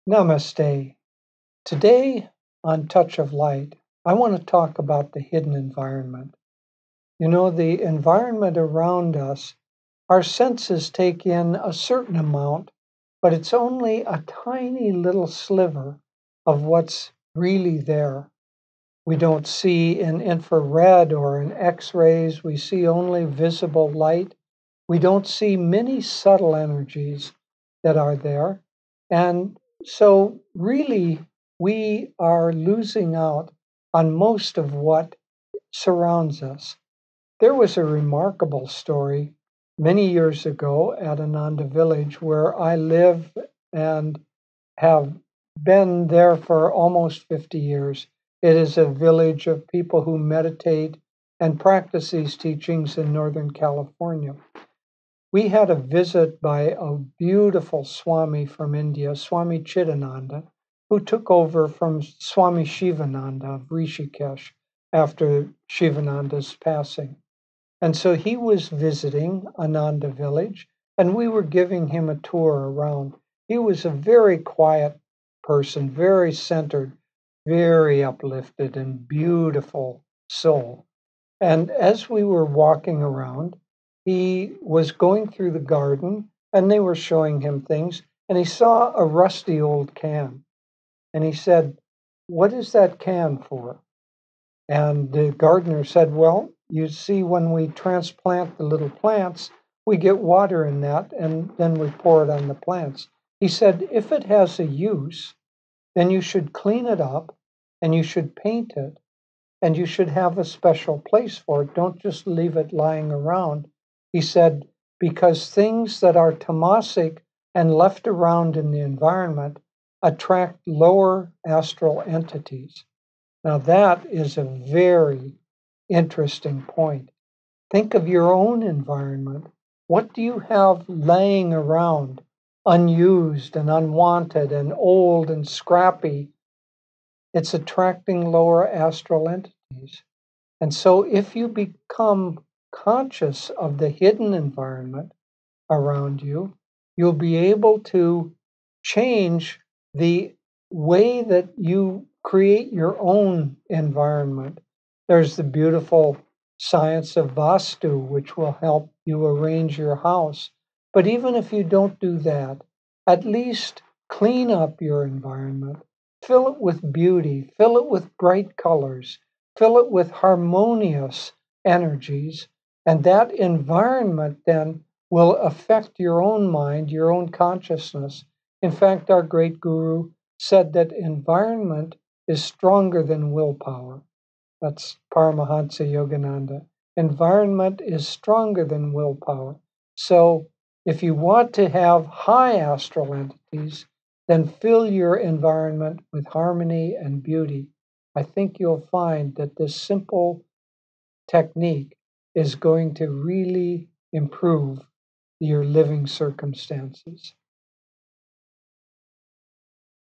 Namaste. Today on Touch of Light, I want to talk about the hidden environment. The environment around us, our senses take in a certain amount, but it's only a tiny little sliver of what's really there. We don't see in infrared or in X-rays, we see only visible light. We don't see many subtle energies that are there. And so, really, we are losing out on most of what surrounds us. There was a remarkable story many years ago at Ananda village where I live and have been there for almost 50 years. It is a village of people who meditate and practice these teachings in Northern California. We had a visit by a beautiful Swami from India, Swami Chidananda, who took over from Swami Shivananda of Rishikesh after Shivananda's passing. And so he was visiting Ananda village, and we were giving him a tour around. He was a very quiet person, very centered, very uplifted, and beautiful soul. And as we were walking around, he was going through the garden and they were showing him things. And he saw a rusty old can. And he said, "What is that can for?" And the gardener said, "Well, you see, when we transplant the little plants, we get water in that and then we pour it on the plants." He said, "If it has a use, then you should clean it up and you should paint it and you should have a special place for it. Don't just leave it lying around." He said, "Because things that are tamasic and left around in the environment attract lower astral entities." Now, that is a very interesting point. Think of your own environment. What do you have laying around, unused and unwanted and old and scrappy? It's attracting lower astral entities. And so, if you become conscious of the hidden environment around you, you'll be able to change the way that you create your own environment. There's the beautiful science of Vastu, which will help you arrange your house. But even if you don't do that, at least clean up your environment, fill it with beauty, fill it with bright colors, fill it with harmonious energies, and that environment then will affect your own mind, your own consciousness. In fact, our great guru said that environment is stronger than willpower. That's Paramahansa Yogananda. Environment is stronger than willpower. So if you want to have high astral entities, then fill your environment with harmony and beauty. I think you'll find that this simple technique is going to really improve your living circumstances.